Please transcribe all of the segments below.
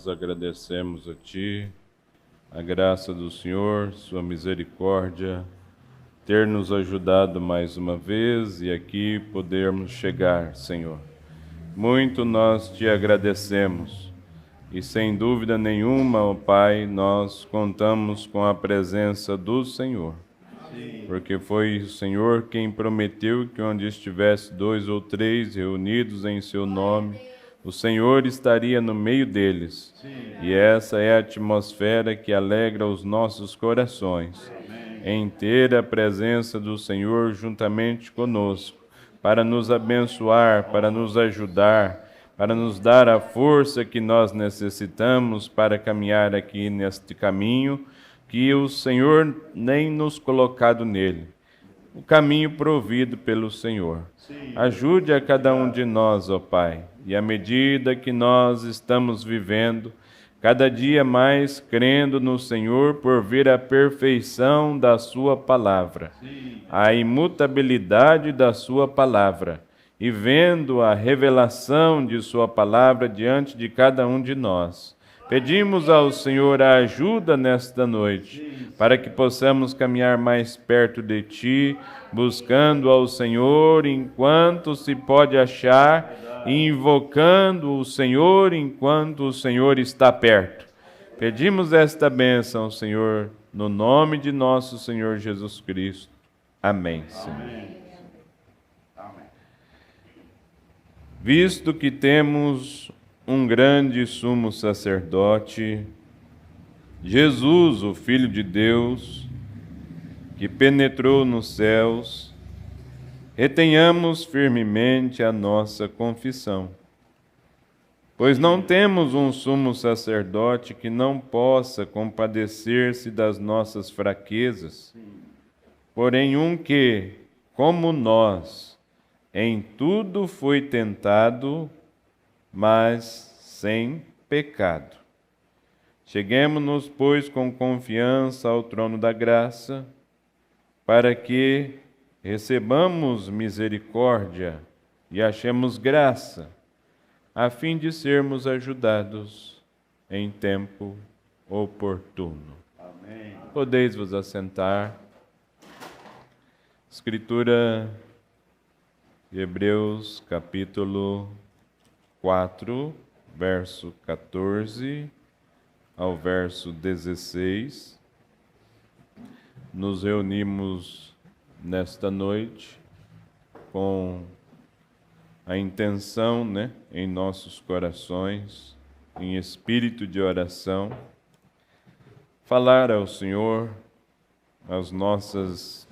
nós agradecemos a Ti, a graça do Senhor, Sua misericórdia, ter nos ajudado mais uma vez e aqui podermos chegar, Senhor. Muito nós Te agradecemos e sem dúvida nenhuma, ó Pai, nós contamos com a presença do Senhor. Porque foi o Senhor quem prometeu que onde estivesse 2 ou 3 reunidos em seu nome, o Senhor estaria no meio deles. E essa é a atmosfera que alegra os nossos corações, em ter a presença do Senhor juntamente conosco, para nos abençoar, para nos ajudar, para nos dar a força que nós necessitamos para caminhar aqui neste caminho, que o Senhor nem nos colocado nele, o caminho provido pelo Senhor. Ajude a cada um de nós, ó Pai, e à medida que nós estamos vivendo, cada dia mais crendo no Senhor por ver a perfeição da Sua palavra, a imutabilidade da Sua palavra, e vendo a revelação de Sua palavra diante de cada um de nós. Pedimos ao Senhor a ajuda nesta noite, para que possamos caminhar mais perto de Ti, buscando ao Senhor enquanto se pode achar, e invocando o Senhor enquanto o Senhor está perto. Pedimos esta bênção, Senhor, no nome de nosso Senhor Jesus Cristo. Amém, Senhor. Amém. Visto que temos um grande sumo sacerdote, Jesus, o Filho de Deus, que penetrou nos céus, retenhamos firmemente a nossa confissão. Pois não temos um sumo sacerdote que não possa compadecer-se das nossas fraquezas, porém um que, como nós, em tudo foi tentado, mas sem pecado. Cheguemo-nos, pois, com confiança ao trono da graça, para que recebamos misericórdia e achemos graça, a fim de sermos ajudados em tempo oportuno. Amém. Podeis vos assentar. Escritura de Hebreus, capítulo 4, verso 14 ao verso 16. Nos reunimos nesta noite com a intenção, em nossos corações, em espírito de oração, falar ao Senhor as nossas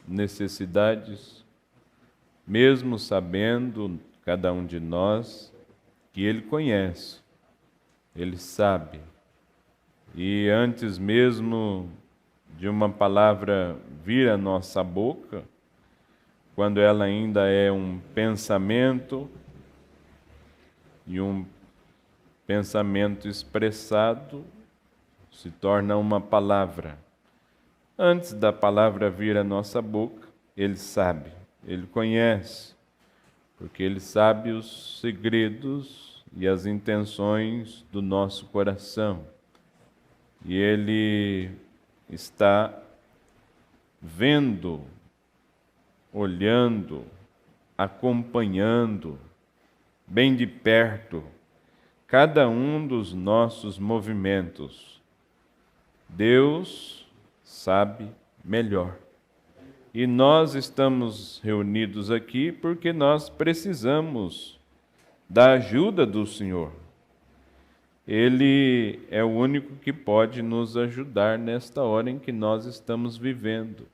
necessidades, mesmo sabendo, cada um de nós, que Ele conhece, Ele sabe. E antes mesmo de uma palavra vir à nossa boca, quando ela ainda é um pensamento, e um pensamento expressado se torna uma palavra. Antes da palavra vir à nossa boca, Ele sabe, Ele conhece, porque Ele sabe os segredos e as intenções do nosso coração. E Ele está vendo, olhando, acompanhando, bem de perto, cada um dos nossos movimentos. Deus sabe melhor. E nós estamos reunidos aqui porque nós precisamos da ajuda do Senhor. Ele é o único que pode nos ajudar nesta hora em que nós estamos vivendo.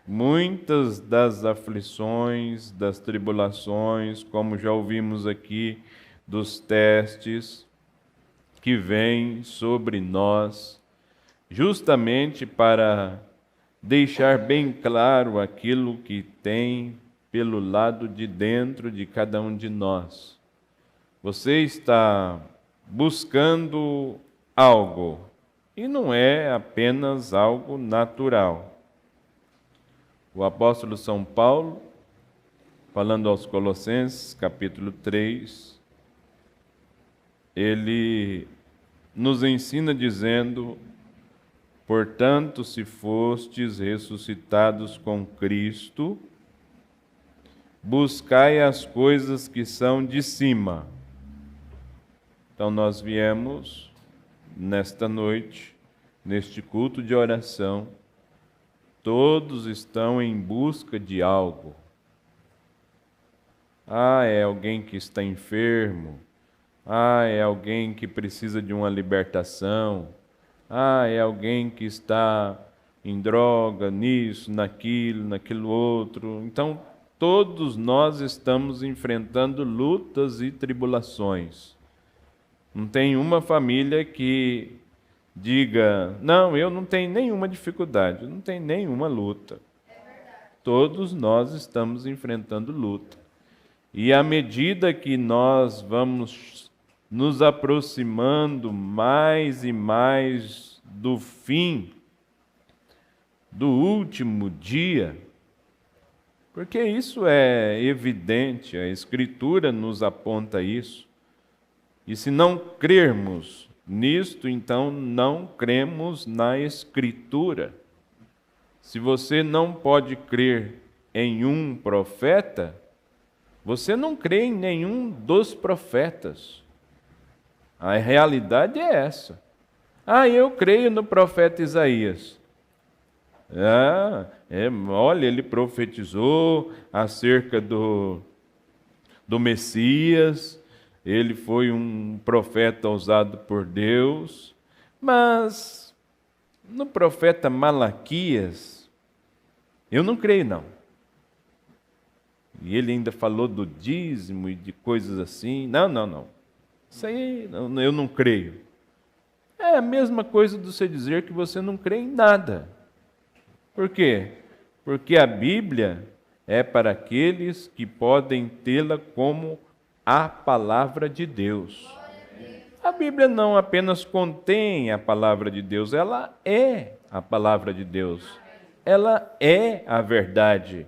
Muitas das aflições, das tribulações, como já ouvimos aqui, dos testes que vêm sobre nós, justamente para deixar bem claro aquilo que tem pelo lado de dentro de cada um de nós. Você está buscando algo, e não é apenas algo natural. O apóstolo São Paulo, falando aos Colossenses, capítulo 3, ele nos ensina dizendo: portanto, se fostes ressuscitados com Cristo, buscai as coisas que são de cima. Então nós viemos nesta noite, neste culto de oração, todos estão em busca de algo. É alguém que está enfermo. É alguém que precisa de uma libertação. É alguém que está em droga, nisso, naquilo outro. Então, todos nós estamos enfrentando lutas e tribulações. Não tem uma família que diga: não, eu não tenho nenhuma dificuldade, não tenho nenhuma luta. Todos nós estamos enfrentando luta. E à medida que nós vamos nos aproximando mais e mais do fim, do último dia, porque isso é evidente, a Escritura nos aponta isso. E se não crermos nisto, então não cremos na Escritura. Se você não pode crer em um profeta, você não crê em nenhum dos profetas. A realidade é essa. Eu creio no profeta Isaías. Olha, ele profetizou acerca do Messias, ele foi um profeta usado por Deus, mas no profeta Malaquias, eu não creio não. E ele ainda falou do dízimo e de coisas assim. Não. Isso aí eu não creio. É a mesma coisa de você dizer que você não crê em nada. Por quê? Porque a Bíblia é para aqueles que podem tê-la como a palavra de Deus. A Bíblia não apenas contém a palavra de Deus, ela é a palavra de Deus. Ela é a verdade.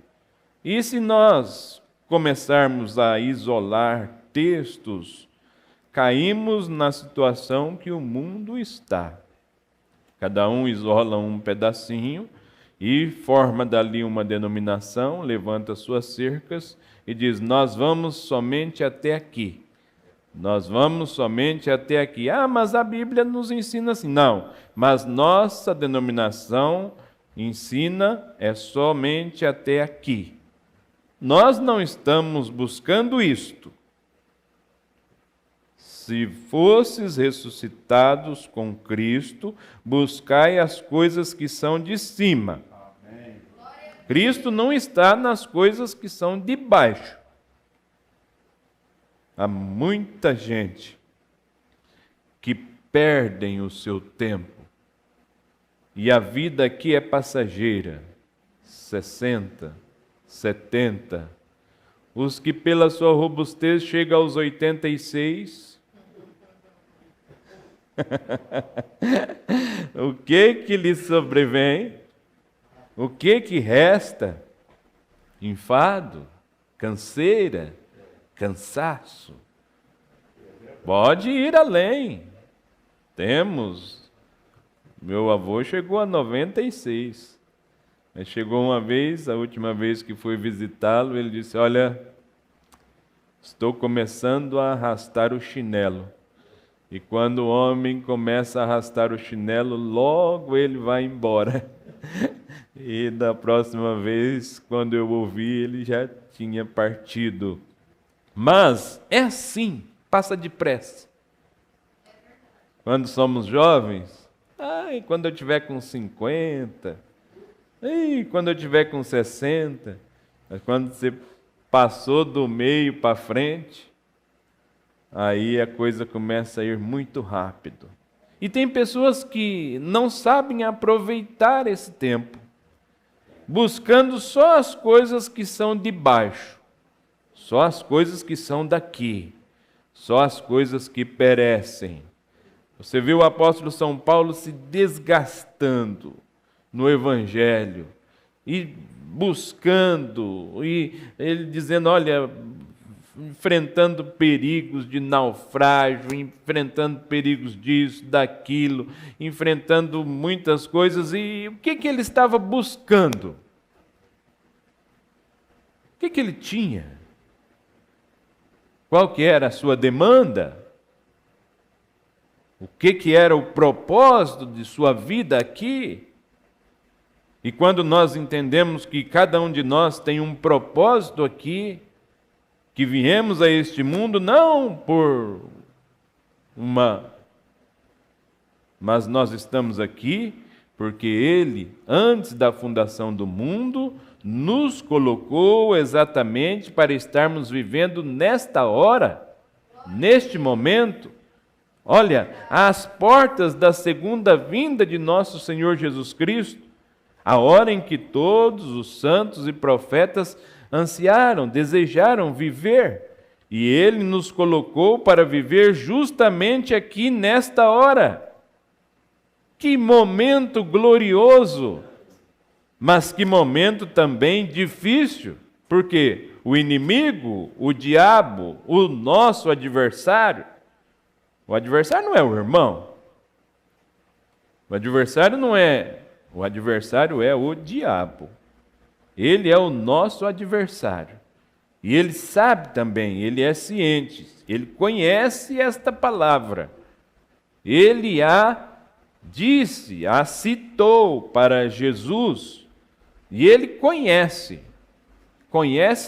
E se nós começarmos a isolar textos, caímos na situação que o mundo está. Cada um isola um pedacinho e forma dali uma denominação, levanta suas cercas e diz: nós vamos somente até aqui. Nós vamos somente até aqui. Mas a Bíblia nos ensina assim. Não, mas nossa denominação ensina somente até aqui. Nós não estamos buscando isto. Se fosses ressuscitados com Cristo, buscai as coisas que são de cima. Amém. Cristo não está nas coisas que são de baixo. Há muita gente que perdem o seu tempo. E a vida aqui é passageira. 60, 70. Os que pela sua robustez chegam aos 86. O que lhe sobrevém? O que resta? Enfado, canseira, cansaço. Pode ir além. Meu avô chegou a 96. Mas chegou uma vez, a última vez que fui visitá-lo, ele disse: olha, estou começando a arrastar o chinelo. E quando o homem começa a arrastar o chinelo, logo ele vai embora. E da próxima vez, quando eu ouvi, ele já tinha partido. Mas é assim, passa depressa. Quando somos jovens, quando eu tiver com 50, quando eu tiver com 60, mas quando você passou do meio para frente, aí a coisa começa a ir muito rápido. E tem pessoas que não sabem aproveitar esse tempo, buscando só as coisas que são de baixo, só as coisas que são daqui, só as coisas que perecem. Você viu o apóstolo São Paulo se desgastando no Evangelho, e buscando, e ele dizendo: olha, enfrentando perigos de naufrágio, enfrentando perigos disso, daquilo, enfrentando muitas coisas. E o que ele estava buscando? O que ele tinha? Qual que era a sua demanda? O que era o propósito de sua vida aqui? E quando nós entendemos que cada um de nós tem um propósito aqui, que viemos a este mundo não por mas nós estamos aqui porque Ele, antes da fundação do mundo, nos colocou exatamente para estarmos vivendo nesta hora, neste momento. Olha, às portas da segunda vinda de nosso Senhor Jesus Cristo, a hora em que todos os santos e profetas ansiaram, desejaram viver, e Ele nos colocou para viver justamente aqui nesta hora. Que momento glorioso, mas que momento também difícil, porque o inimigo, o diabo, o nosso adversário, o adversário não é o irmão, o adversário é o diabo. Ele é o nosso adversário. E ele sabe também, ele é ciente, ele conhece esta palavra. Ele a disse, a citou para Jesus, e ele conhece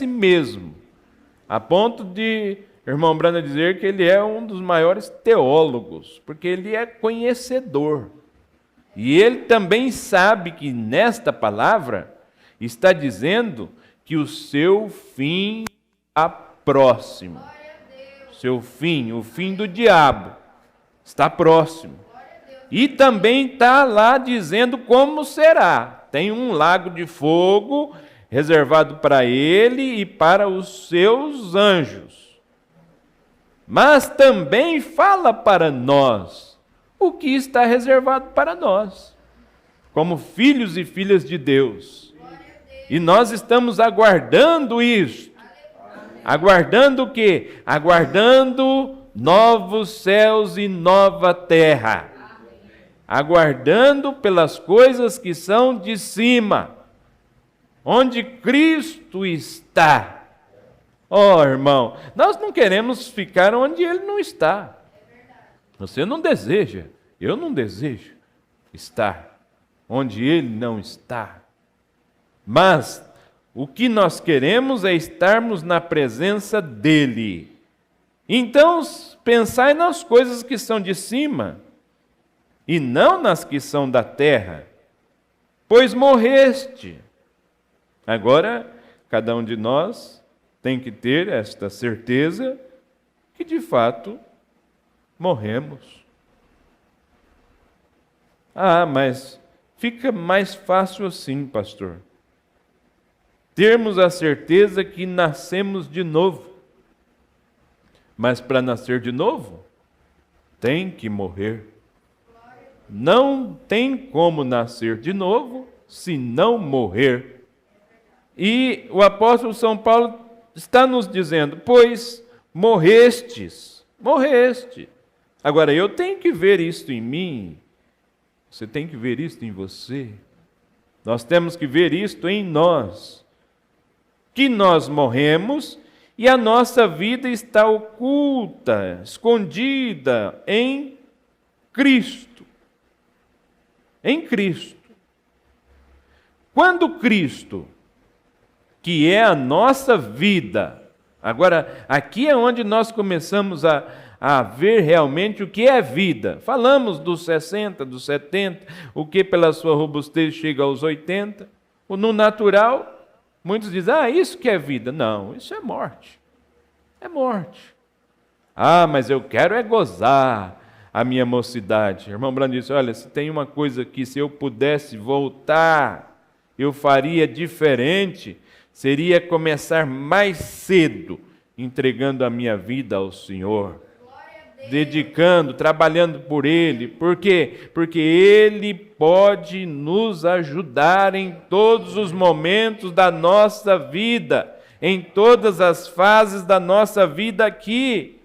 mesmo, a ponto de irmão Brana dizer que ele é um dos maiores teólogos, porque ele é conhecedor. E ele também sabe que nesta palavra está dizendo que o seu fim está próximo. Seu fim, o fim do diabo, está próximo. E também está lá dizendo como será. Tem um lago de fogo reservado para ele e para os seus anjos. Mas também fala para nós o que está reservado para nós, como filhos e filhas de Deus. E nós estamos aguardando isso. Aguardando o quê? Aguardando novos céus e nova terra. Aguardando pelas coisas que são de cima, onde Cristo está. Oh, irmão, nós não queremos ficar onde Ele não está. Você não deseja, eu não desejo estar onde Ele não está. Mas o que nós queremos é estarmos na presença dEle. Então, pensai nas coisas que são de cima, e não nas que são da terra, pois morreste. Agora, cada um de nós tem que ter esta certeza que, de fato, morremos. Ah, mas fica mais fácil assim, pastor. Termos a certeza que nascemos de novo. Mas para nascer de novo, tem que morrer. Não tem como nascer de novo se não morrer. E o apóstolo São Paulo está nos dizendo, pois morreste. Agora, eu tenho que ver isto em mim, você tem que ver isto em você. Nós temos que ver isto em nós. Que nós morremos e a nossa vida está oculta, escondida em Cristo. Em Cristo. Quando Cristo, que é a nossa vida, agora aqui é onde nós começamos a ver realmente o que é vida. Falamos dos 60, dos 70, o que pela sua robustez chega aos 80. No natural, muitos dizem, isso que é vida. Não, isso é morte. É morte. Mas eu quero é gozar a minha mocidade. O irmão Brando disse, olha, se tem uma coisa que se eu pudesse voltar, eu faria diferente, seria começar mais cedo, entregando a minha vida ao Senhor. Dedicando, trabalhando por Ele. Por quê? Porque Ele pode nos ajudar em todos os momentos da nossa vida. em todas as fases da nossa vida aqui.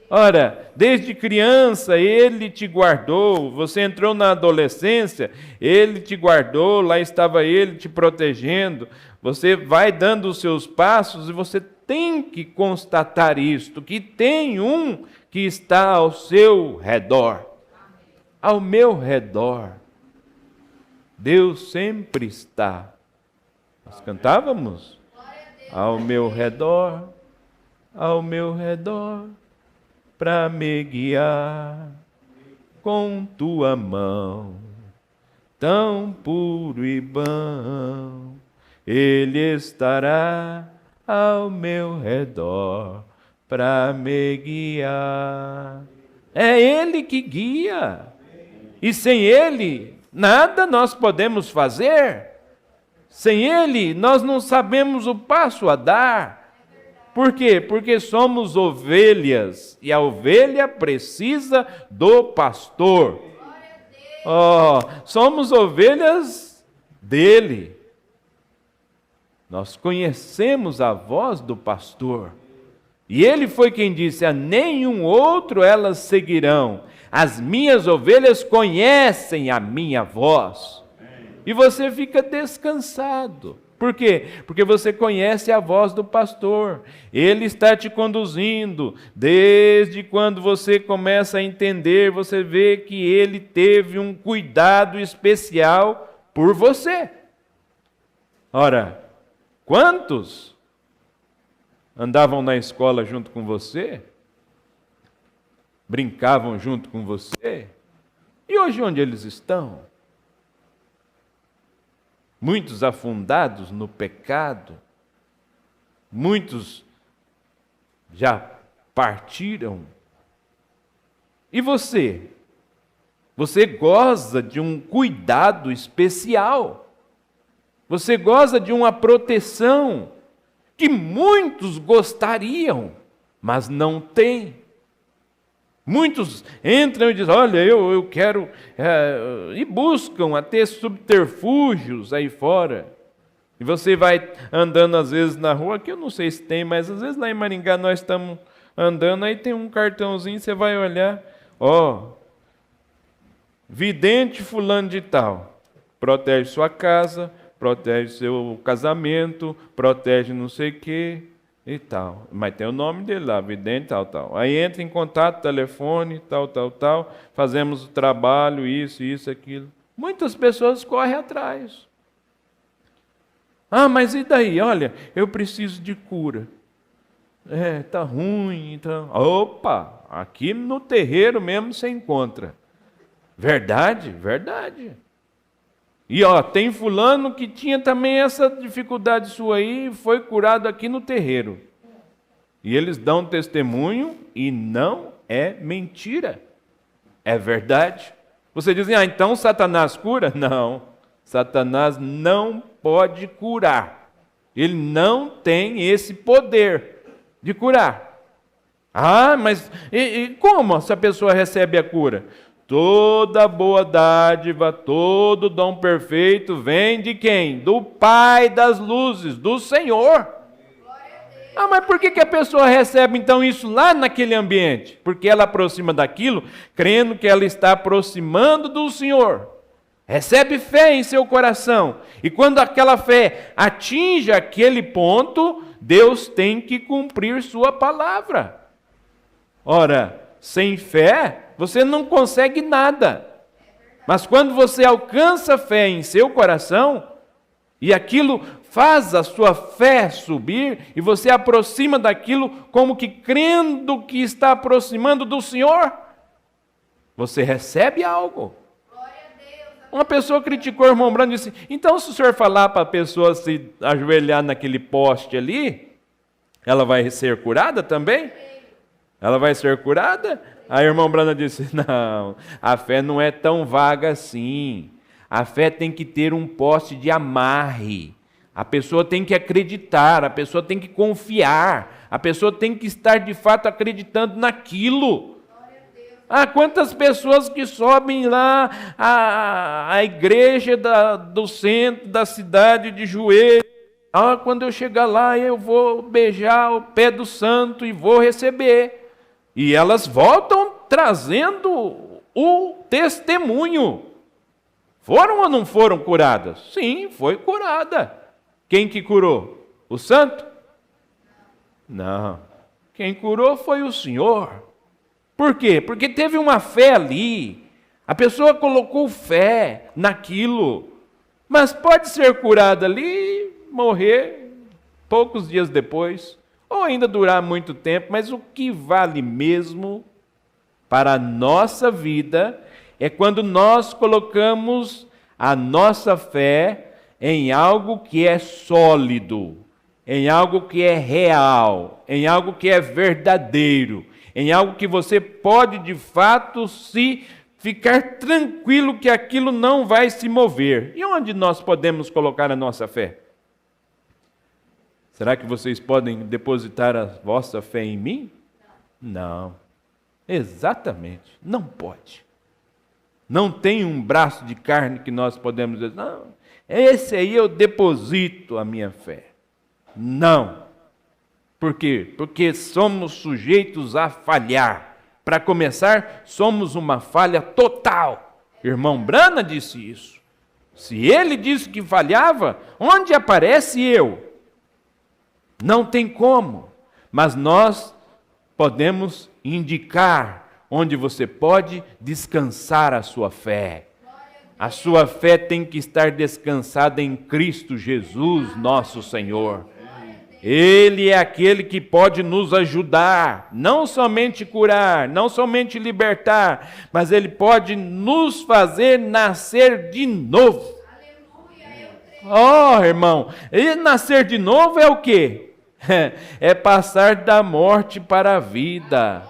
Ora, desde criança Ele te guardou, você entrou na adolescência, Ele te guardou, lá estava Ele te protegendo. Você vai dando os seus passos e você tem que constatar isto, que tem um que está ao seu redor. Ao meu redor. Deus sempre está. Nós cantávamos? Ao meu redor, para me guiar com tua mão, tão puro e bom, Ele estará ao meu redor, para me guiar. É Ele que guia, e sem Ele, nada nós podemos fazer. Sem Ele, nós não sabemos o passo a dar. Por quê? Porque somos ovelhas, e a ovelha precisa do pastor. Somos ovelhas dele. Nós conhecemos a voz do pastor. E ele foi quem disse: a nenhum outro elas seguirão. As minhas ovelhas conhecem a minha voz. E você fica descansado. Por quê? Porque você conhece a voz do pastor. Ele está te conduzindo. Desde quando você começa a entender, você vê que ele teve um cuidado especial por você. Ora, quantos andavam na escola junto com você? Brincavam junto com você? E hoje onde eles estão? Muitos afundados no pecado, muitos já partiram. E você? Você goza de um cuidado especial. Você goza de uma proteção que muitos gostariam, mas não têm. Muitos entram e dizem: olha, eu quero, e buscam até subterfúgios aí fora. E você vai andando às vezes na rua, que eu não sei se tem, mas às vezes lá em Maringá nós estamos andando, aí tem um cartãozinho, você vai olhar, vidente fulano de tal, protege sua casa, protege seu casamento, protege não sei o quê. E tal, mas tem o nome dele lá, vidente, tal. Aí entra em contato, telefone, tal, fazemos o trabalho, isso, aquilo. Muitas pessoas correm atrás. Mas e daí? Olha, eu preciso de cura. Tá ruim, então. Opa, aqui no terreiro mesmo você encontra. Verdade, verdade. E tem fulano que tinha também essa dificuldade sua aí, e foi curado aqui no terreiro. E eles dão testemunho e não é mentira. É verdade. Você diz: então Satanás cura? Não. Satanás não pode curar. Ele não tem esse poder de curar. Mas e como essa pessoa recebe a cura? Toda boa dádiva, todo dom perfeito vem de quem? Do Pai das luzes, do Senhor. Mas por que a pessoa recebe então isso lá naquele ambiente? Porque ela aproxima daquilo, crendo que ela está aproximando do Senhor. Recebe fé em seu coração. E quando aquela fé atinge aquele ponto, Deus tem que cumprir sua palavra. Ora, sem fé, você não consegue nada. Mas quando você alcança fé em seu coração, e aquilo faz a sua fé subir, e você aproxima daquilo como que crendo que está aproximando do Senhor, você recebe algo. Uma pessoa criticou o irmão Brando e disse: então se o senhor falar para a pessoa se ajoelhar naquele poste ali, ela vai ser curada também? Ela vai ser curada? Aí o irmão Brando disse: não, a fé não é tão vaga assim. A fé tem que ter um poste de amarre. A pessoa tem que acreditar, a pessoa tem que confiar, a pessoa tem que estar de fato acreditando naquilo. Quantas pessoas que sobem lá a igreja do centro da cidade de joelho, quando eu chegar lá, eu vou beijar o pé do santo e vou receber. E elas voltam trazendo o testemunho. Foram ou não foram curadas? Sim, foi curada. Quem que curou? O santo? Não. Quem curou foi o Senhor. Por quê? Porque teve uma fé ali. A pessoa colocou fé naquilo. Mas pode ser curada ali, morrer poucos dias depois, ou ainda durar muito tempo, mas o que vale mesmo para a nossa vida é quando nós colocamos a nossa fé em algo que é sólido, em algo que é real, em algo que é verdadeiro, em algo que você pode de fato ficar tranquilo que aquilo não vai se mover. E onde nós podemos colocar a nossa fé? Será que vocês podem depositar a vossa fé em mim? Não. Exatamente. Não pode. Não tem um braço de carne que nós podemos dizer, não, esse aí eu deposito a minha fé. Não. Por quê? Porque somos sujeitos a falhar. Para começar, somos uma falha total. Irmão Brana disse isso. Se ele disse que falhava, onde aparece eu? Não tem como. Mas nós podemos indicar onde você pode descansar a sua fé. A sua fé tem que estar descansada em Cristo Jesus, nosso Senhor. Ele é aquele que pode nos ajudar, não somente curar, não somente libertar, mas Ele pode nos fazer nascer de novo. Oh, irmão, e nascer de novo é o quê? É passar da morte para a vida.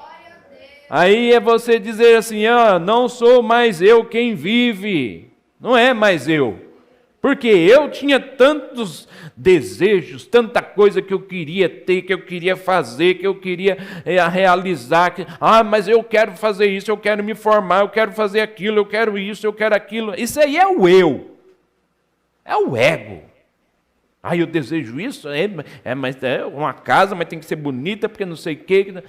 Aí é você dizer assim, não sou mais eu quem vive. Não é mais eu. Porque eu tinha tantos desejos, tanta coisa que eu queria ter, que eu queria fazer, que eu queria realizar. Mas eu quero fazer isso, eu quero me formar, eu quero fazer aquilo, eu quero isso, eu quero aquilo. Isso aí é o eu. É o ego. Eu desejo isso, mas é uma casa, mas tem que ser bonita, porque não sei o quê.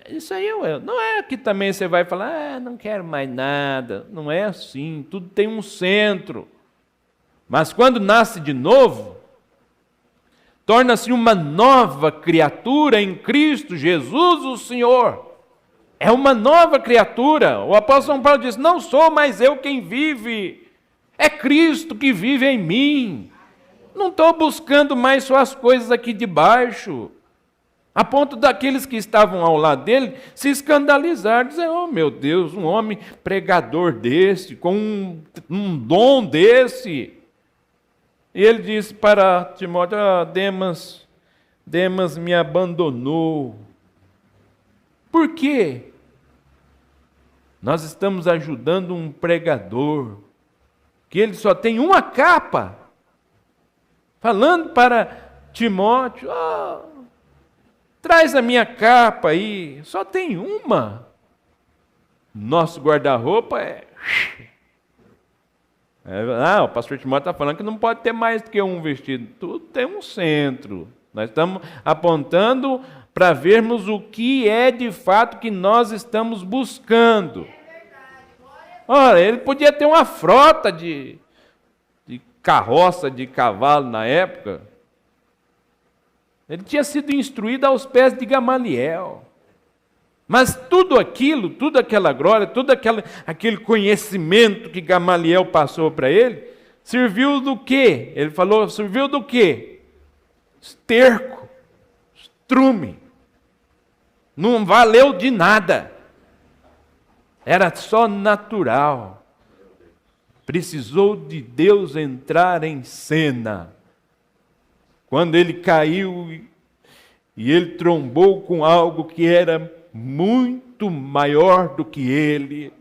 Isso aí é o eu. Não é que também você vai falar, não quero mais nada. Não é assim, tudo tem um centro. Mas quando nasce de novo, torna-se uma nova criatura em Cristo Jesus, o Senhor. É uma nova criatura. O apóstolo São Paulo diz, não sou mais eu quem vive, é Cristo que vive em mim. Não estou buscando mais só as coisas aqui de baixo. A ponto daqueles que estavam ao lado dele se escandalizar, dizer, meu Deus, um homem pregador desse, com um dom desse. E ele disse para Timóteo, Demas me abandonou. Por quê? Nós estamos ajudando um pregador, que ele só tem uma capa, falando para Timóteo, traz a minha capa aí, só tem uma. Nosso guarda-roupa o pastor Timóteo está falando que não pode ter mais do que um vestido. Tudo tem um centro. Nós estamos apontando para vermos o que é de fato que nós estamos buscando. Ora, ele podia ter uma frota de carroça de cavalo na época. Ele tinha sido instruído aos pés de Gamaliel. Mas tudo aquilo, toda aquela glória, todo aquele conhecimento que Gamaliel passou para ele, serviu do quê? Ele falou, serviu do quê? Esterco, estrume. Não valeu de nada. Era só natural. Precisou de Deus entrar em cena. Quando ele caiu e ele trombou com algo que era muito maior do que ele,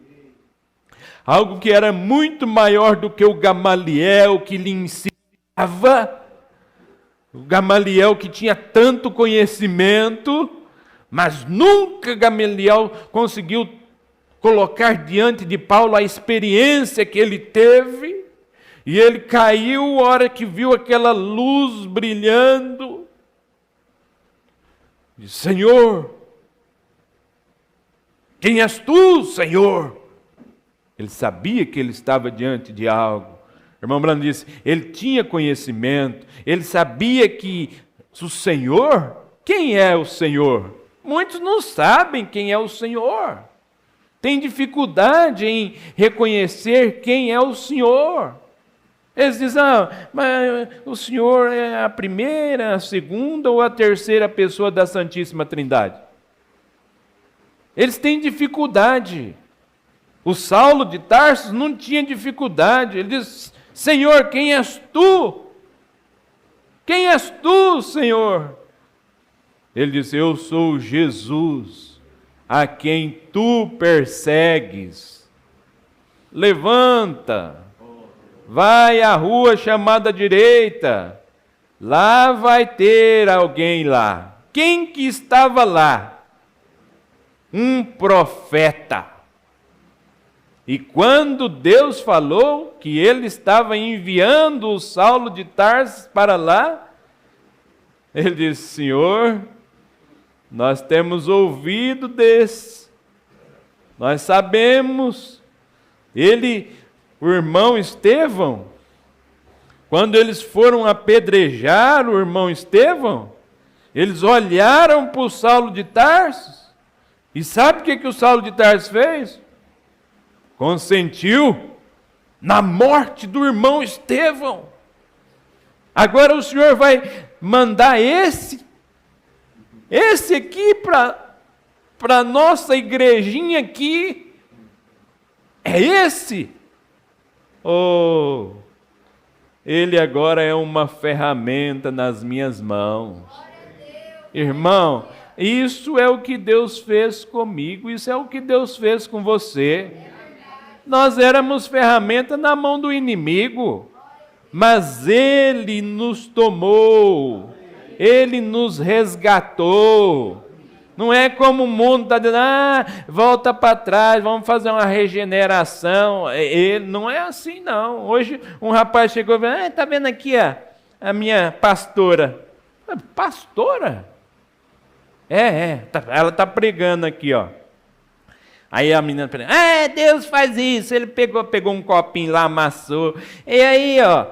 algo que era muito maior do que o Gamaliel que lhe ensinava, o Gamaliel que tinha tanto conhecimento, mas nunca Gamaliel conseguiu colocar diante de Paulo a experiência que ele teve, E ele caiu a hora que viu aquela luz brilhando. Disse: Senhor, quem és tu, Senhor? Ele sabia que ele estava diante de algo. O irmão Branham disse, ele tinha conhecimento, ele sabia que o Senhor, quem é o Senhor? Muitos não sabem quem é o Senhor. Tem dificuldade em reconhecer quem é o Senhor. Eles dizem, mas o Senhor é a primeira, a segunda ou a terceira pessoa da Santíssima Trindade? Eles têm dificuldade. O Saulo de Tarso não tinha dificuldade. Ele diz, Senhor, quem és tu? Quem és tu, Senhor? Ele disse, eu sou Jesus, a quem tu persegues. Levanta, vai à rua chamada direita, lá vai ter alguém lá. Quem que estava lá? Um profeta. E quando Deus falou que ele estava enviando o Saulo de Tarso para lá, ele disse, Senhor, nós temos ouvido desse, nós sabemos. O irmão Estevão, quando eles foram apedrejar o irmão Estevão, eles olharam para o Saulo de Tarso, e sabe o que o Saulo de Tarso fez? Consentiu na morte do irmão Estevão. Agora o Senhor vai mandar esse aqui para a nossa igrejinha aqui. É esse? Oh, ele agora é uma ferramenta nas minhas mãos. Irmão, isso é o que Deus fez comigo, isso é o que Deus fez com você. Nós éramos ferramenta na mão do inimigo, mas Ele nos tomou, Ele nos resgatou. Não é como o mundo está dizendo, volta para trás, vamos fazer uma regeneração. Não é assim, não. Hoje um rapaz chegou e falou, está vendo aqui a minha pastora? Pastora? Ela está pregando aqui, ó. Aí a menina falou, Deus faz isso. Ele pegou um copinho lá, amassou. E aí, ó,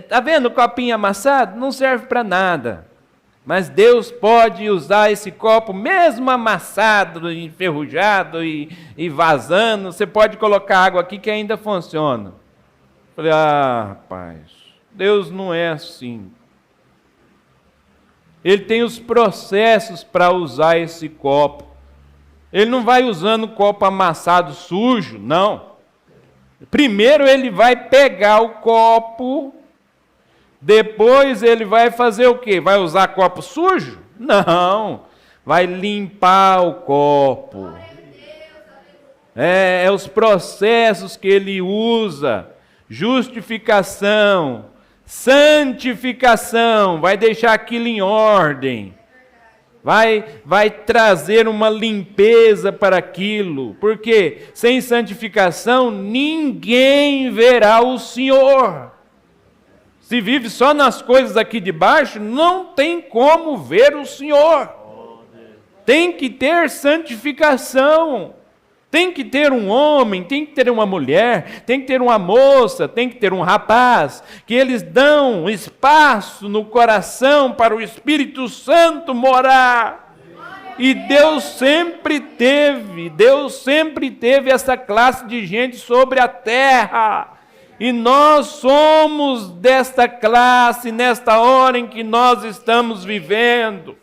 tá vendo o copinho amassado? Não serve para nada. Mas Deus pode usar esse copo, mesmo amassado, enferrujado e vazando, você pode colocar água aqui que ainda funciona. Falei, rapaz, Deus não é assim. Ele tem os processos para usar esse copo. Ele não vai usando o copo amassado sujo, não. Primeiro ele vai pegar o copo, depois ele vai fazer o quê? Vai usar copo sujo? Não, vai limpar o copo. É os processos que ele usa. Justificação, santificação, vai deixar aquilo em ordem. Vai trazer uma limpeza para aquilo, porque sem santificação ninguém verá o Senhor. Se vive só nas coisas aqui de baixo, não tem como ver o Senhor. Tem que ter santificação. Tem que ter um homem, tem que ter uma mulher, tem que ter uma moça, tem que ter um rapaz, que eles dão espaço no coração para o Espírito Santo morar. E Deus sempre teve essa classe de gente sobre a terra. E nós somos desta classe, nesta hora em que nós estamos vivendo.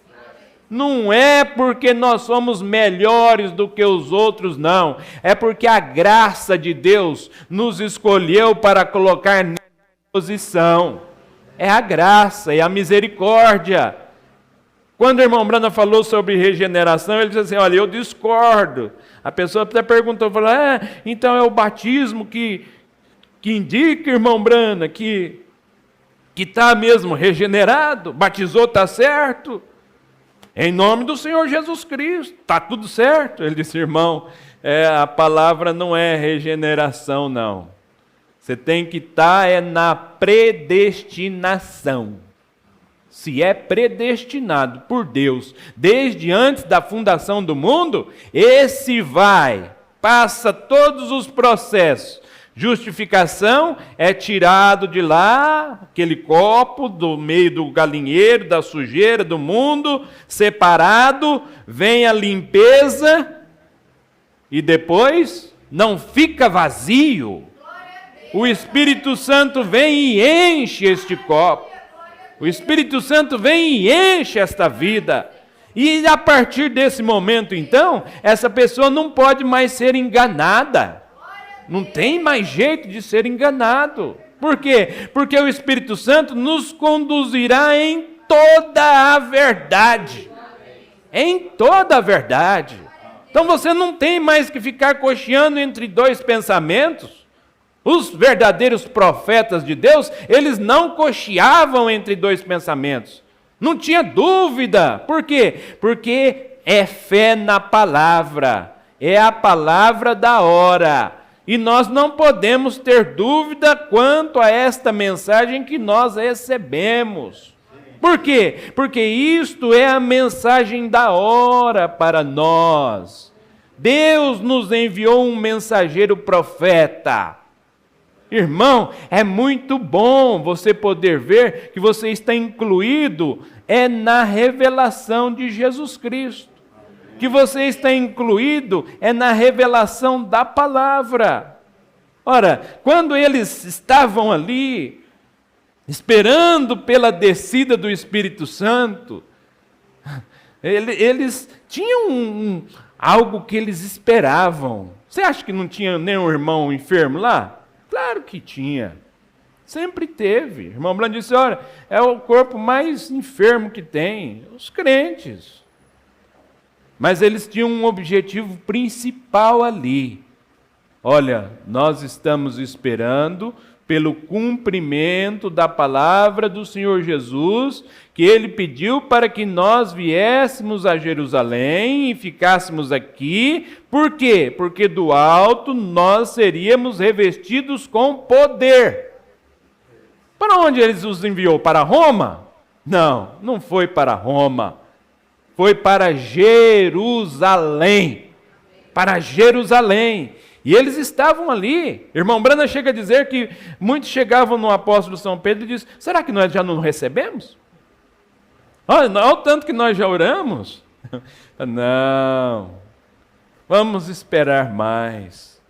Não é porque nós somos melhores do que os outros, não. É porque a graça de Deus nos escolheu para colocar nessa posição. É a graça, é a misericórdia. Quando o irmão Branham falou sobre regeneração, ele disse assim, olha, eu discordo. A pessoa até perguntou, falou, então é o batismo que indica, irmão Branham, que está mesmo regenerado, batizou, está certo. Em nome do Senhor Jesus Cristo, está tudo certo. Ele disse, irmão, a palavra não é regeneração, não. Você tem que estar na predestinação. Se é predestinado por Deus, desde antes da fundação do mundo, esse passa todos os processos. Justificação é tirado de lá, aquele copo do meio do galinheiro, da sujeira do mundo, separado, vem a limpeza e depois não fica vazio. O Espírito Santo vem e enche este copo. O Espírito Santo vem e enche esta vida. E a partir desse momento, então, essa pessoa não pode mais ser enganada. Não tem mais jeito de ser enganado. Por quê? Porque o Espírito Santo nos conduzirá em toda a verdade. Em toda a verdade. Então você não tem mais que ficar cocheando entre dois pensamentos. Os verdadeiros profetas de Deus, eles não cocheavam entre dois pensamentos. Não tinha dúvida. Por quê? Porque é fé na palavra. É a palavra da hora. E nós não podemos ter dúvida quanto a esta mensagem que nós recebemos. Por quê? Porque isto é a mensagem da hora para nós. Deus nos enviou um mensageiro profeta. Irmão, é muito bom você poder ver que você está incluído na revelação de Jesus Cristo. Que você está incluído na revelação da palavra. Ora, quando eles estavam ali, esperando pela descida do Espírito Santo, eles tinham algo que eles esperavam. Você acha que não tinha nenhum irmão enfermo lá? Claro que tinha. Sempre teve. O irmão Brando disse, olha, é o corpo mais enfermo que tem, os crentes. Mas eles tinham um objetivo principal ali. Olha, nós estamos esperando pelo cumprimento da palavra do Senhor Jesus, que Ele pediu para que nós viéssemos a Jerusalém e ficássemos aqui. Por quê? Porque do alto nós seríamos revestidos com poder. Para onde Ele os enviou? Para Roma? Não, não foi para Roma. Foi para Jerusalém. Para Jerusalém. E eles estavam ali. Irmão Brana chega a dizer que muitos chegavam no apóstolo São Pedro e dizem, será que nós já não recebemos? Olha o tanto que nós já oramos. Não. Vamos esperar mais.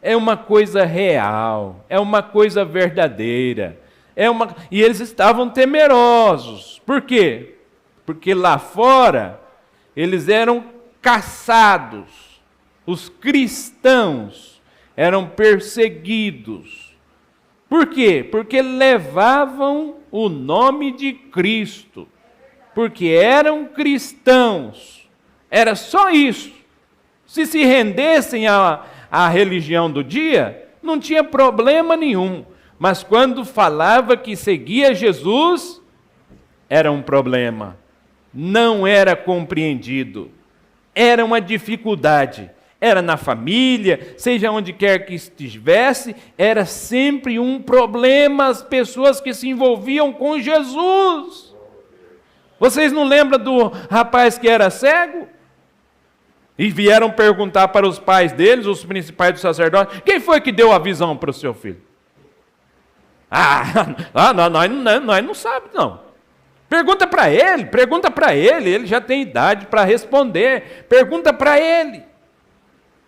É uma coisa real. É uma coisa verdadeira. E eles estavam temerosos. Por quê? Porque lá fora eles eram caçados. Os cristãos eram perseguidos. Por quê? Porque levavam o nome de Cristo. Porque eram cristãos. Era só isso. Se rendessem à religião do dia, não tinha problema nenhum. Mas quando falava que seguia Jesus, era um problema. Não era compreendido. Era uma dificuldade. Era na família, seja onde quer que estivesse, era sempre um problema as pessoas que se envolviam com Jesus. Vocês não lembram do rapaz que era cego? E vieram perguntar para os pais deles, os principais dos sacerdotes, quem foi que deu a visão para o seu filho? Nós não sabemos, não. Pergunta para ele, ele já tem idade para responder. Pergunta para ele.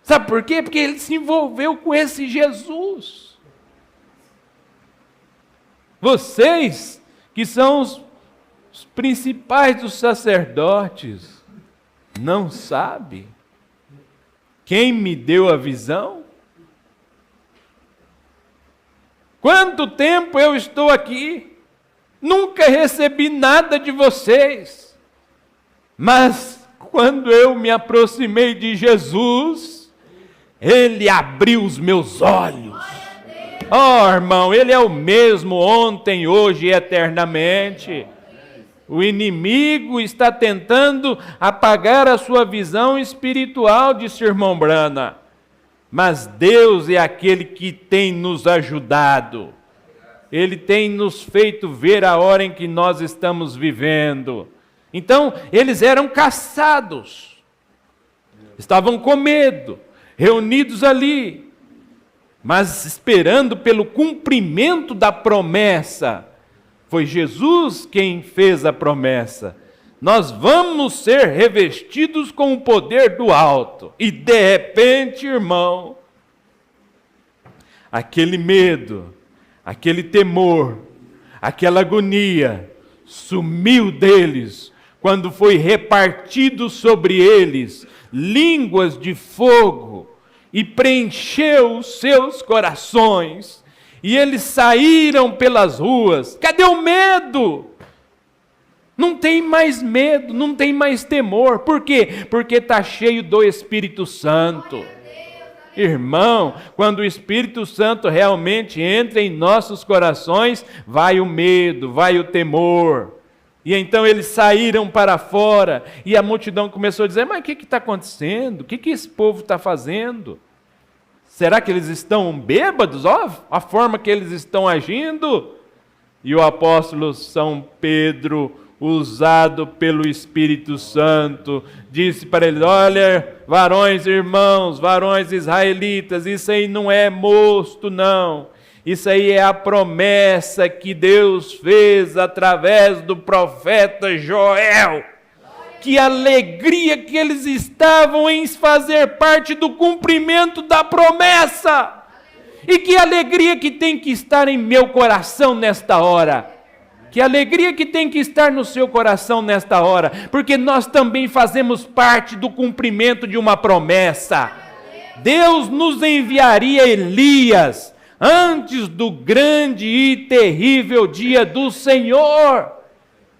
Sabe por quê? Porque ele se envolveu com esse Jesus. Vocês, que são os principais dos sacerdotes, não sabem quem me deu a visão? Quanto tempo eu estou aqui? Nunca recebi nada de vocês. Mas quando eu me aproximei de Jesus, Ele abriu os meus olhos. Oh, irmão, Ele é o mesmo ontem, hoje e eternamente. O inimigo está tentando apagar a sua visão espiritual, disse o irmão Brana. mas Deus é aquele que tem nos ajudado. Ele tem nos feito ver a hora em que nós estamos vivendo. Então, eles eram caçados, estavam com medo, reunidos ali, mas esperando pelo cumprimento da promessa. Foi Jesus quem fez a promessa. Nós vamos ser revestidos com o poder do alto. E de repente, irmão, aquele medo, aquele temor, aquela agonia sumiu deles, quando foi repartido sobre eles línguas de fogo e preencheu os seus corações. E eles saíram pelas ruas. Cadê o medo? Não tem mais medo, não tem mais temor. Por quê? Porque está cheio do Espírito Santo. Irmão, quando o Espírito Santo realmente entra em nossos corações, vai o medo, vai o temor. E então eles saíram para fora, e a multidão começou a dizer: mas o que está acontecendo? O que esse povo está fazendo? Será que eles estão bêbados? Ó, a forma que eles estão agindo. E o apóstolo São Pedro, usado pelo Espírito Santo, disse para eles: olha, varões irmãos, varões israelitas, isso aí não é mosto não, isso aí é a promessa que Deus fez através do profeta Joel. Que alegria que eles estavam em fazer parte do cumprimento da promessa, e que alegria que tem que estar em meu coração nesta hora. Que alegria que tem que estar no seu coração nesta hora, porque nós também fazemos parte do cumprimento de uma promessa. Deus nos enviaria Elias antes do grande e terrível dia do Senhor.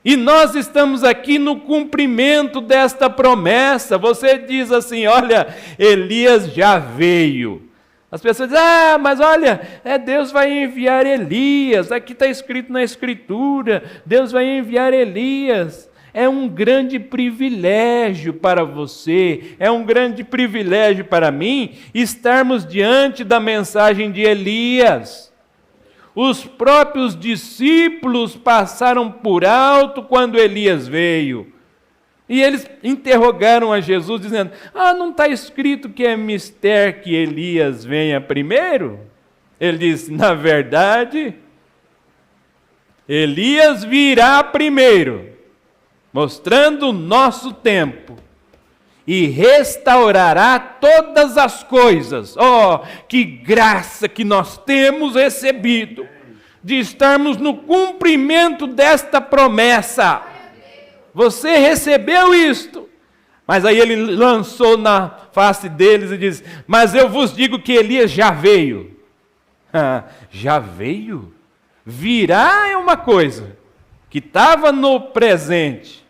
E nós estamos aqui no cumprimento desta promessa. Você diz assim: olha, Elias já veio. As pessoas dizem: ah, mas olha, Deus vai enviar Elias, aqui está escrito na Escritura, Deus vai enviar Elias. É um grande privilégio para você, é um grande privilégio para mim, estarmos diante da mensagem de Elias. Os próprios discípulos passaram por alto quando Elias veio. E eles interrogaram a Jesus, dizendo: ah, não está escrito que é mister que Elias venha primeiro? Ele disse: na verdade, Elias virá primeiro, mostrando o nosso tempo, e restaurará todas as coisas. Oh, que graça que nós temos recebido, de estarmos no cumprimento desta promessa. Você recebeu isto? Mas aí ele lançou na face deles e disse: mas eu vos digo que Elias já veio. Já veio? Virá é uma coisa que estava no presente,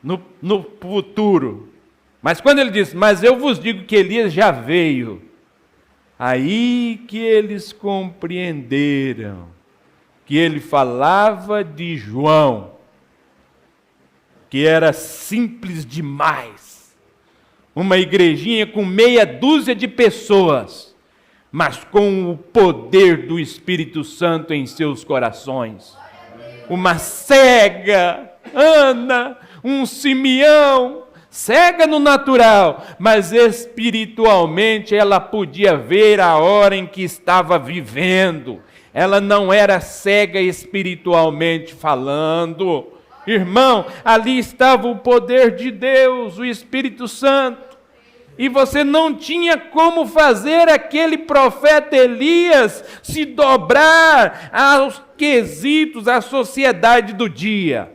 no futuro. Mas quando ele disse: mas eu vos digo que Elias já veio, aí que eles compreenderam que ele falava de João, que era simples demais, uma igrejinha com meia dúzia de pessoas, mas com o poder do Espírito Santo em seus corações. Uma cega, Ana, um Simeão, cega no natural, mas espiritualmente ela podia ver a hora em que estava vivendo. Ela não era cega espiritualmente falando. Irmão, ali estava o poder de Deus, o Espírito Santo. E você não tinha como fazer aquele profeta Elias se dobrar aos quesitos, à sociedade do dia.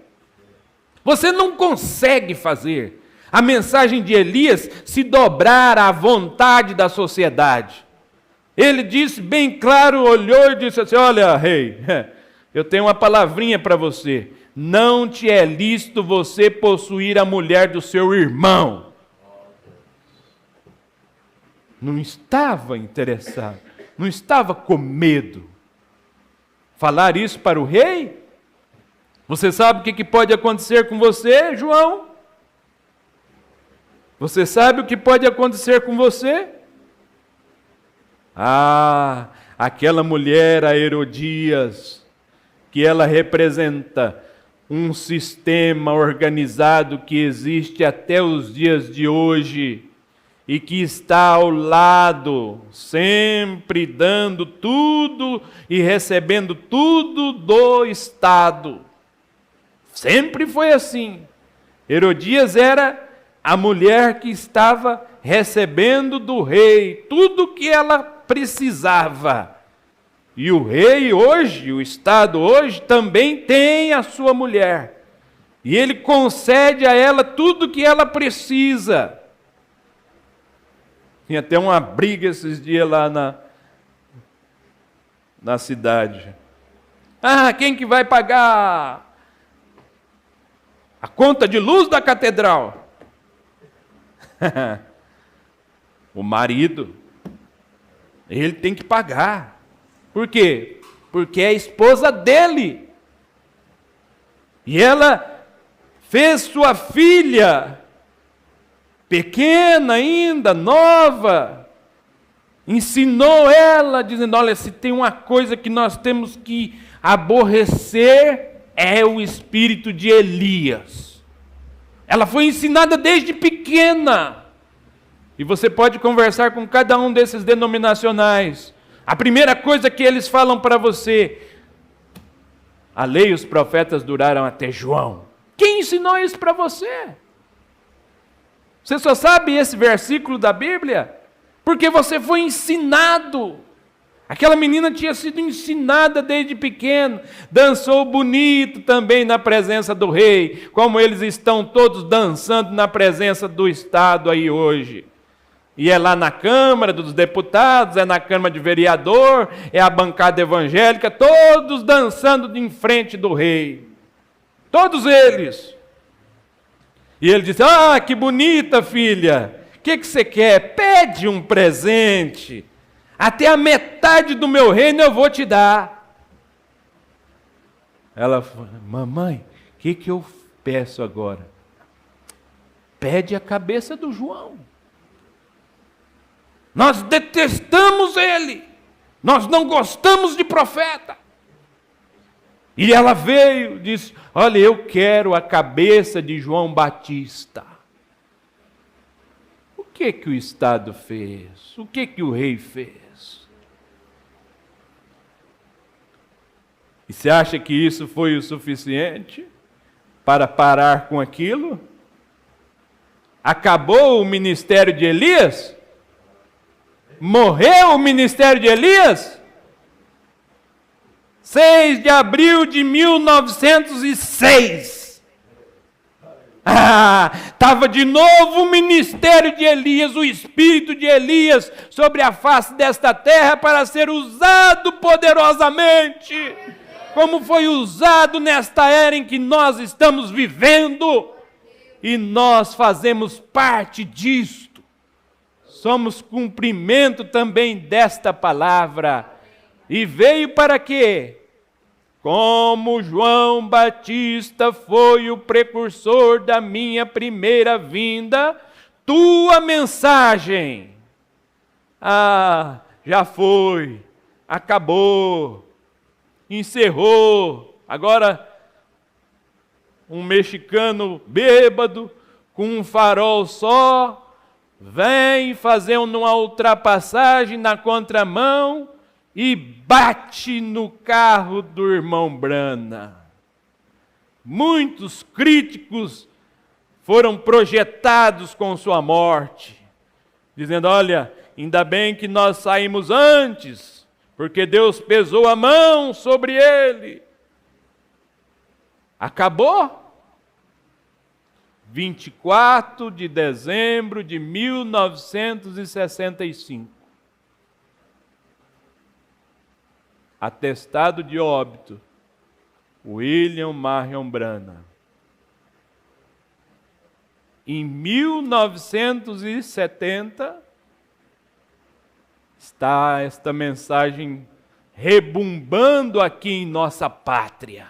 Você não consegue fazer a mensagem de Elias se dobrar à vontade da sociedade. Ele disse bem claro, olhou e disse assim: olha, rei, eu tenho uma palavrinha para você. Não te é lícito você possuir a mulher do seu irmão. Não estava interessado, não estava com medo. Falar isso para o rei? Você sabe o que pode acontecer com você, João? Você sabe o que pode acontecer com você? Ah, aquela mulher, a Herodias, que ela representa um sistema organizado que existe até os dias de hoje e que está ao lado, sempre dando tudo e recebendo tudo do Estado. Sempre foi assim. Herodias era a mulher que estava recebendo do rei tudo o que ela precisava. E o rei hoje, o Estado hoje, também tem a sua mulher. E ele concede a ela tudo o que ela precisa. Tinha até uma briga esses dias lá na cidade. Ah, quem que vai pagar a conta de luz da catedral? O marido. Ele tem que pagar. Por quê? Porque é a esposa dele. E ela fez sua filha, pequena ainda, nova, ensinou ela, dizendo, olha, se tem uma coisa que nós temos que aborrecer, é o espírito de Elias. Ela foi ensinada desde pequena. E você pode conversar com cada um desses denominacionais. A primeira coisa que eles falam para você, a lei e os profetas duraram até João. Quem ensinou isso para você? Você só sabe esse versículo da Bíblia porque você foi ensinado. Aquela menina tinha sido ensinada desde pequeno, dançou bonito também na presença do rei, como eles estão todos dançando na presença do Estado aí hoje. E é lá na Câmara dos Deputados, é na Câmara de Vereador, é a bancada evangélica, todos dançando em frente do rei. Todos eles. E ele disse, ah, que bonita filha, o que você quer? Pede um presente, até a metade do meu reino eu vou te dar. Ela falou, mamãe, o que eu peço agora? Pede a cabeça do João. Nós detestamos ele. Nós não gostamos de profeta. E ela veio e disse, olha, eu quero a cabeça de João Batista. O que o Estado fez? O que o rei fez? E você acha que isso foi o suficiente para parar com aquilo? Acabou o ministério de Elias? Morreu o ministério de Elias? 6 de abril de 1906. Estava de novo o ministério de Elias, o espírito de Elias sobre a face desta terra para ser usado poderosamente, como foi usado nesta era em que nós estamos vivendo, e nós fazemos parte disto. Somos cumprimento também desta palavra. E veio para quê? Como João Batista foi o precursor da minha primeira vinda, tua mensagem, já foi, acabou, encerrou. Agora, um mexicano bêbado, com um farol só, vem fazer uma ultrapassagem na contramão e bate no carro do irmão Brana. Muitos críticos foram projetados com sua morte, dizendo, olha, ainda bem que nós saímos antes, porque Deus pesou a mão sobre ele. Acabou? 24 de dezembro de 1965. Atestado de óbito, William Marion Branham. Em 1970, está esta mensagem rebumbando aqui em nossa pátria.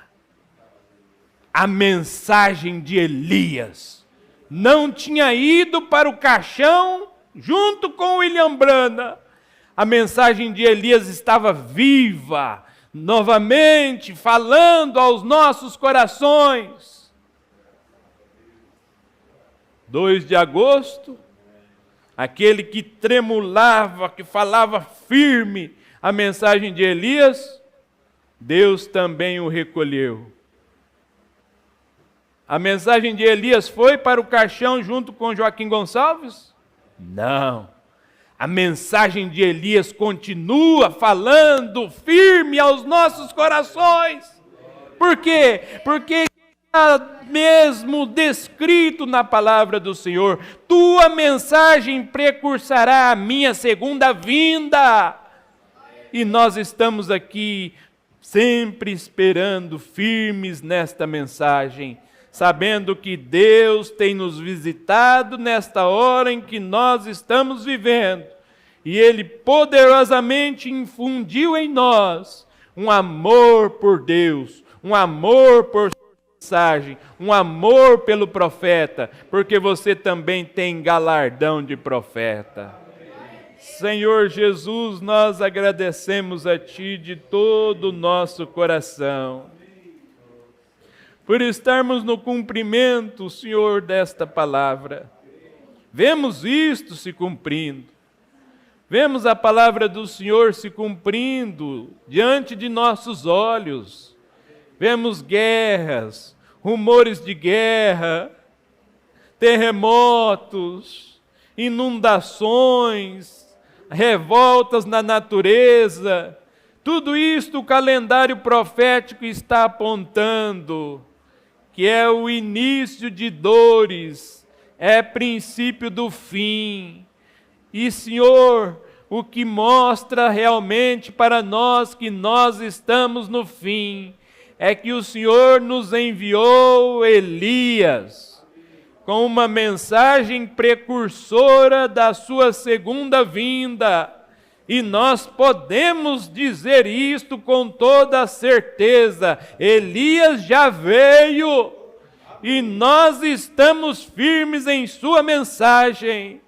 A mensagem de Elias não tinha ido para o caixão junto com William Branham. A mensagem de Elias estava viva, novamente falando aos nossos corações. 2 de agosto, aquele que tremulava, que falava firme a mensagem de Elias, Deus também o recolheu. A mensagem de Elias foi para o caixão junto com Joaquim Gonçalves? Não. A mensagem de Elias continua falando firme aos nossos corações. Por quê? Porque está mesmo descrito na palavra do Senhor: tua mensagem precursará a minha segunda vinda. E nós estamos aqui sempre esperando, firmes nesta mensagem, sabendo que Deus tem nos visitado nesta hora em que nós estamos vivendo, e Ele poderosamente infundiu em nós um amor por Deus, um amor por sua mensagem, um amor pelo profeta, porque você também tem galardão de profeta. Senhor Jesus, nós agradecemos a Ti de todo o nosso coração, por estarmos no cumprimento, Senhor, desta palavra. Vemos isto se cumprindo. Vemos a palavra do Senhor se cumprindo diante de nossos olhos. Vemos guerras, rumores de guerra, terremotos, inundações, revoltas na natureza. Tudo isto o calendário profético está apontando, que é o início de dores, é princípio do fim. E, Senhor, o que mostra realmente para nós que nós estamos no fim, é que o Senhor nos enviou Elias, com uma mensagem precursora da sua segunda vinda. E nós podemos dizer isto com toda a certeza: Elias já veio, e nós estamos firmes em sua mensagem,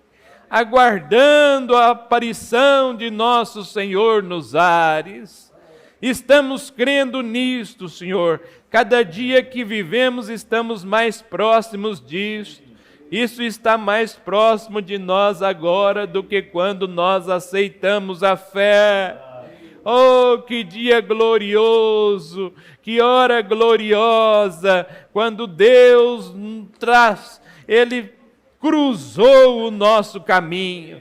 aguardando a aparição de nosso Senhor nos ares. Estamos crendo nisto, Senhor. Cada dia que vivemos estamos mais próximos disto. Isso está mais próximo de nós agora do que quando nós aceitamos a fé. Oh, que dia glorioso, que hora gloriosa, quando Deus Ele cruzou o nosso caminho.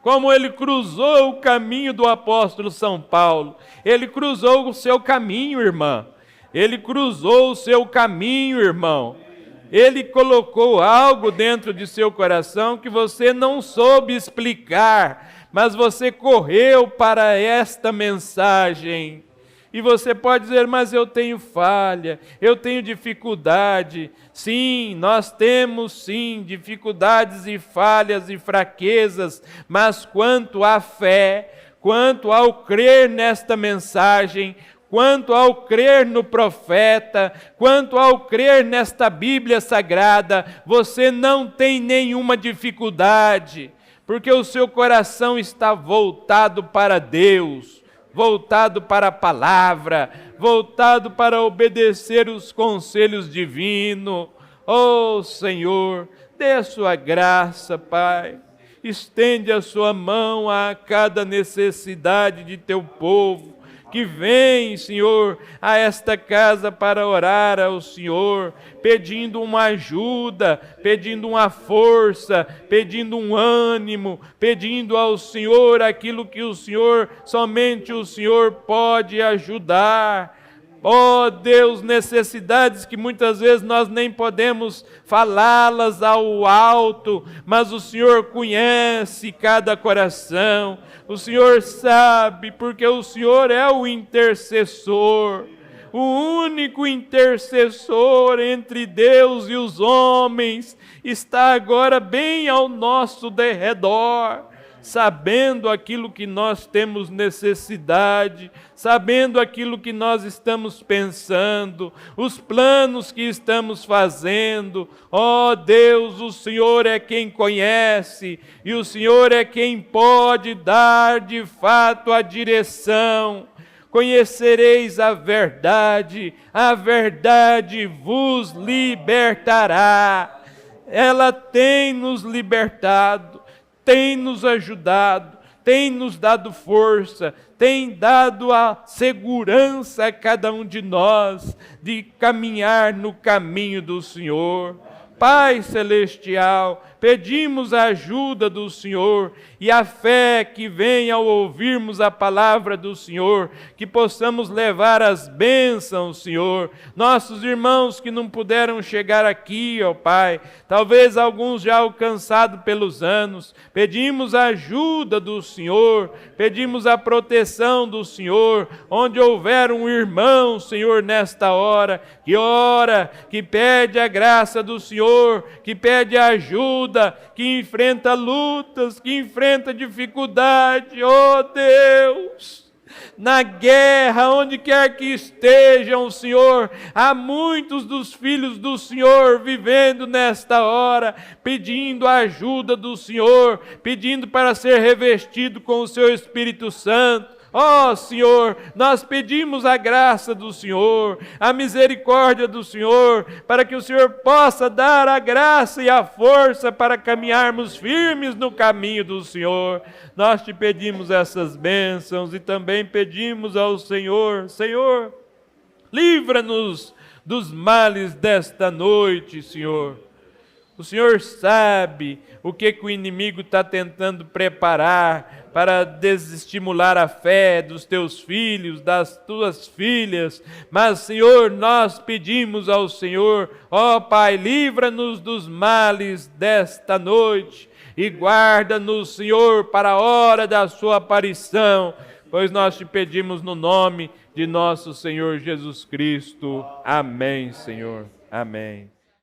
Como Ele cruzou o caminho do apóstolo São Paulo. Ele cruzou o seu caminho, irmã. Ele cruzou o seu caminho, irmão. Ele colocou algo dentro de seu coração que você não soube explicar, mas você correu para esta mensagem. E você pode dizer: mas eu tenho falha, eu tenho dificuldade. Sim, nós temos sim dificuldades e falhas e fraquezas, mas quanto à fé, quanto ao crer nesta mensagem, quanto ao crer no profeta, quanto ao crer nesta Bíblia Sagrada, você não tem nenhuma dificuldade, porque o seu coração está voltado para Deus, voltado para a palavra, voltado para obedecer os conselhos divinos. Oh Senhor, dê a sua graça, Pai. Estende a sua mão a cada necessidade de teu povo, que vem, Senhor, a esta casa para orar ao Senhor, pedindo uma ajuda, pedindo uma força, pedindo um ânimo, pedindo ao Senhor aquilo que o Senhor, somente o Senhor pode ajudar. Oh Deus, necessidades que muitas vezes nós nem podemos falá-las ao alto, mas o Senhor conhece cada coração, o Senhor sabe, porque o Senhor é o intercessor, o único intercessor entre Deus e os homens, está agora bem ao nosso derredor. sabendo aquilo que nós temos necessidade, sabendo aquilo que nós estamos pensando, os planos que estamos fazendo. Ó Deus, o Senhor é quem conhece e o Senhor é quem pode dar de fato a direção. Conhecereis a verdade vos libertará. Ela tem nos libertado, tem nos ajudado, tem nos dado força, tem dado a segurança a cada um de nós de caminhar no caminho do Senhor. Pai Celestial, pedimos a ajuda do Senhor e a fé que vem ao ouvirmos a palavra do Senhor, que possamos levar as bênçãos, Senhor. Nossos irmãos que não puderam chegar aqui, ó Pai, talvez alguns já alcançados pelos anos, pedimos a ajuda do Senhor, pedimos a proteção do Senhor, onde houver um irmão, Senhor, nesta hora, que pede a graça do Senhor, que pede ajuda, que enfrenta lutas, que enfrenta dificuldade, ó Deus, na guerra, onde quer que estejam, Senhor, há muitos dos filhos do Senhor vivendo nesta hora, pedindo a ajuda do Senhor, pedindo para ser revestido com o Seu Espírito Santo. Ó Senhor, nós pedimos a graça do Senhor, a misericórdia do Senhor, para que o Senhor possa dar a graça e a força para caminharmos firmes no caminho do Senhor. Nós te pedimos essas bênçãos e também pedimos ao Senhor, Senhor, livra-nos dos males desta noite, Senhor. O Senhor sabe o que o inimigo está tentando preparar para desestimular a fé dos teus filhos, das tuas filhas. Mas, Senhor, nós pedimos ao Senhor, ó Pai, livra-nos dos males desta noite e guarda-nos, Senhor, para a hora da sua aparição, pois nós te pedimos no nome de nosso Senhor Jesus Cristo. Amém, Senhor. Amém.